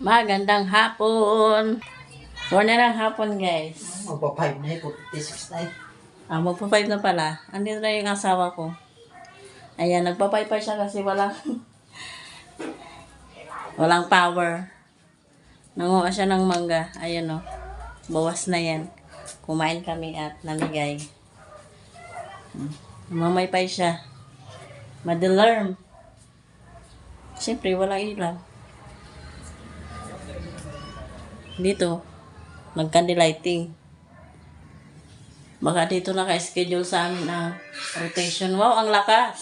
Magandang hapon. 4 na ng hapon, guys. Magpa-5 na eh, 56 na eh. Magpa-5 na pala. Andito na yung asawa ko. Ayan, nagpa-5 pa siya kasi walang power. Nanguha siya ng mangga. Ayan o. Bawas na yan. Kumain kami at namigay. Mamaypay siya. Madilarm. Siyempre, walang ilaw. Dito, nag-candlelighting. Baka dito naka-schedule sa amin ang rotation. Wow, ang lakas!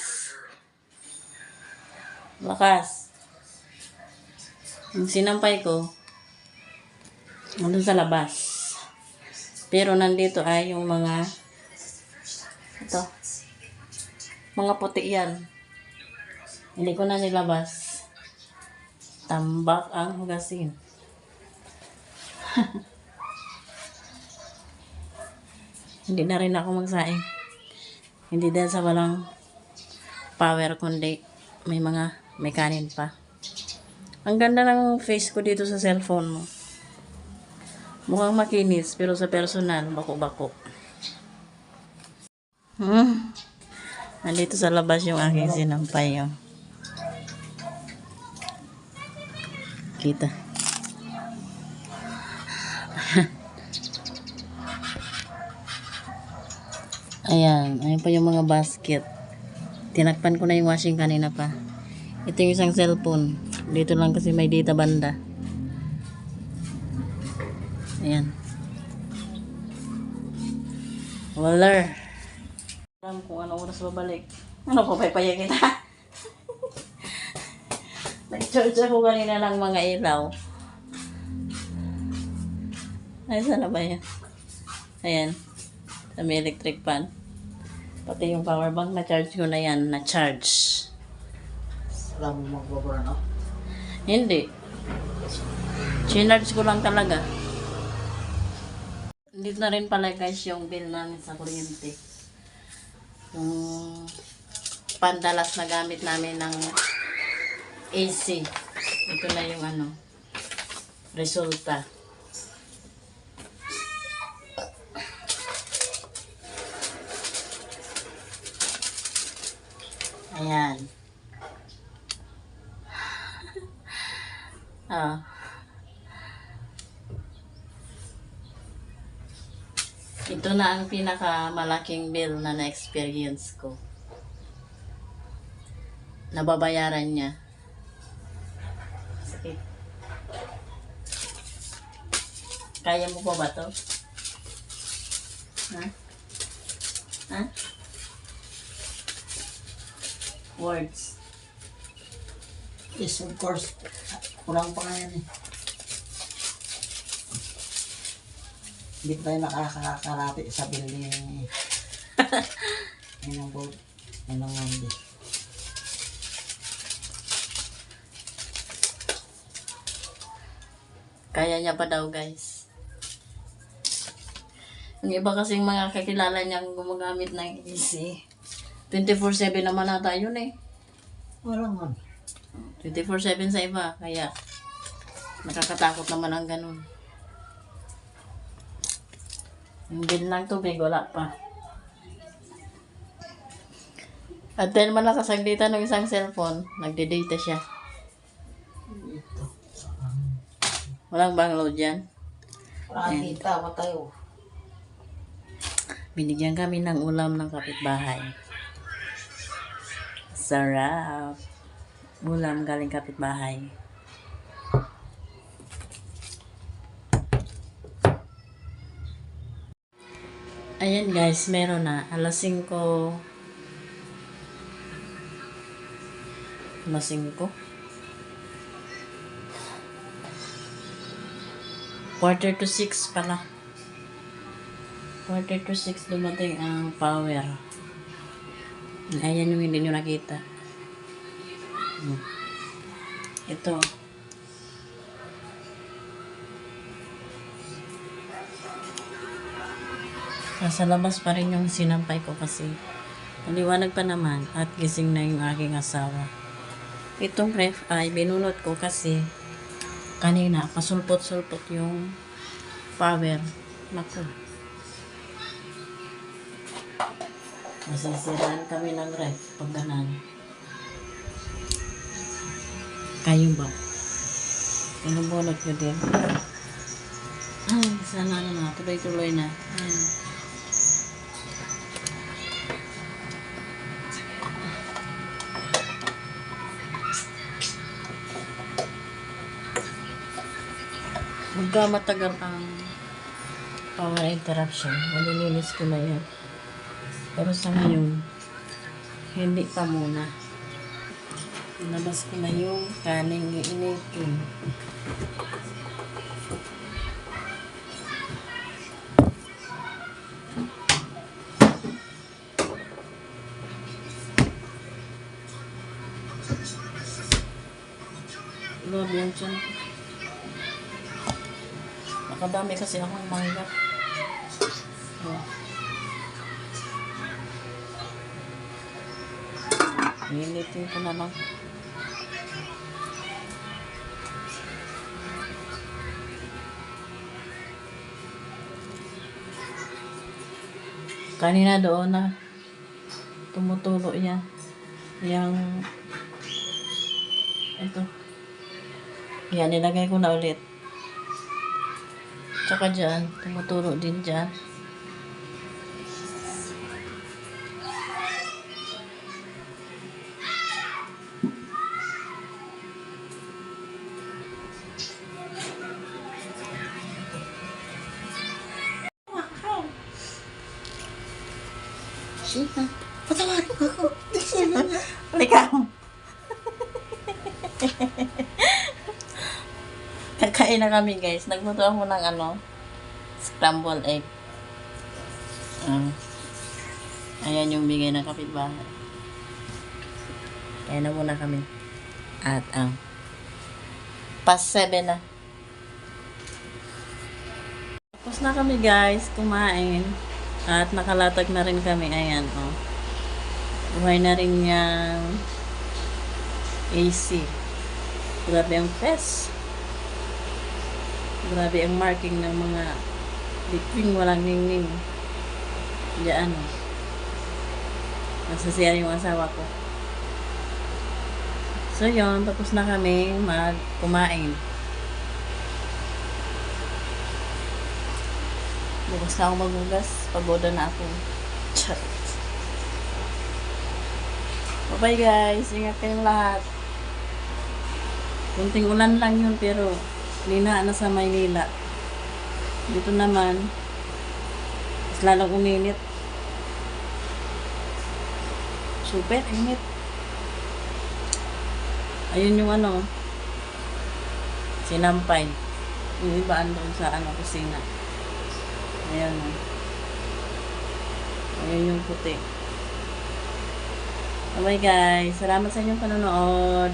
Lakas. Yung sinampay ko, nandun sa labas. Pero nandito ay yung mga mga puti yan. Hindi ko na nilabas. Tambak ang hugasin. Hindi na rin ako magsaing. Hindi dahil sa walang power, kundi may kanin pa. Ang ganda ng face ko dito sa cellphone mo. Mukhang makinis, pero sa personal, bako-bako. Nandito sa labas yung aking sinampay. Oh. Kita. Ayan pa yung mga basket. Tinakpan ko na yung washing kanina pa. Ito yung isang cellphone. Dito lang kasi may data banda. Ayan. Waller. Alam kung anong oras babalik. Ano pa paypaya kita? Nag-charge ako kanina ng mga ilaw. Ay, sana ba yan? Ayan. Sa may electric fan. Pati yung power bank, na-charge ko na yan. Na-charge. Alam mo magbaburn off? Hindi. Chinarge ko lang talaga. Dito na rin pala guys yung bill namin sa kuryente. Yung pandalas na gamit namin ng AC. Ito na yung resulta. Ayan. Ito na ang pinakamalaking bill na na-experience ko. Nababayaran niya. Sakit. Kaya mo pa ba to? Ha? Words. Yes, of course. Kulang pa nga yan eh. Hindi pa tayo nakakarati sa building eh. Yan ang boat. Yan ang hindi. Kaya niya pa daw guys. Yung iba kasing mga kakilala niyang gumagamit ng AC. 24/7 naman nata yun eh. Wala man. 24/7 sa iba. Kaya nakakatakot naman ang ganun. Yung bill ng tubig, wala pa. At then man nakasaglitan ng isang cellphone, nagde-data siya. Walang bang load yan? Wala kita, matayo. Binigyan kami ng ulam ng kapitbahay. Sarap. Ulam galing kapitbahay. Ayan guys, meron na. Alas 5. Alas 5. 5:45 pala. 5:45 dumating ang power. Ayan yung hindi nyo nakita. Ito. Nasa labas pa rin yung sinampay ko kasi maliwanag pa naman at gising na yung aking asawa. Itong ref ay binunot ko kasi Kanina, pasulpot-sulpot yung power. Naku. Masisiraan kami ng ref pag ganan. Kayo ba? Pinubunod nyo din. Ay, sana ano na, tuloy-tuloy na. Ay. Pagka matagal ang power interruption, malilinis ko na yan. Pero sa ngayon, hindi pa muna. Nabas ko na yung kaning iinitin. Lord, yan dyan. Nakadami kasi akong mangga. Oh. Initin ko na lang. Kanina doon na tumutulo yan. Yang ito. Yan, nilagay ko na ulit. Tsaka dyan, tumutulo din dyan. Sina? Patawarin mo ako. Halika. Kakain na kami guys. Nagluto ako ng scrambled egg. Ayan yung bigay ng kapitbahay. Kaya na muna kami. At past 7 na. Tapos na kami guys. Kumain. At nakalatag na rin kami. Ayan, buhay na rin yung AC. Grabe ang fest. Grabe ang marking ng mga between walang ningning. Diyan, nasasiya yung asawa ko. So, yun. Tapos na kami kumain. Bukas na ako magugas. Pagoda na ako. Chat. Bye-bye guys. Ingat kayong lahat. Kunting ulan lang yun pero lina na sa Maynila. Dito naman mas lalong uminit. Super init. Ayun yung sinampay. Yung iba doon sa kusina. Ayan. Ayan yung puti. Bye guys. Salamat sa inyong panonood.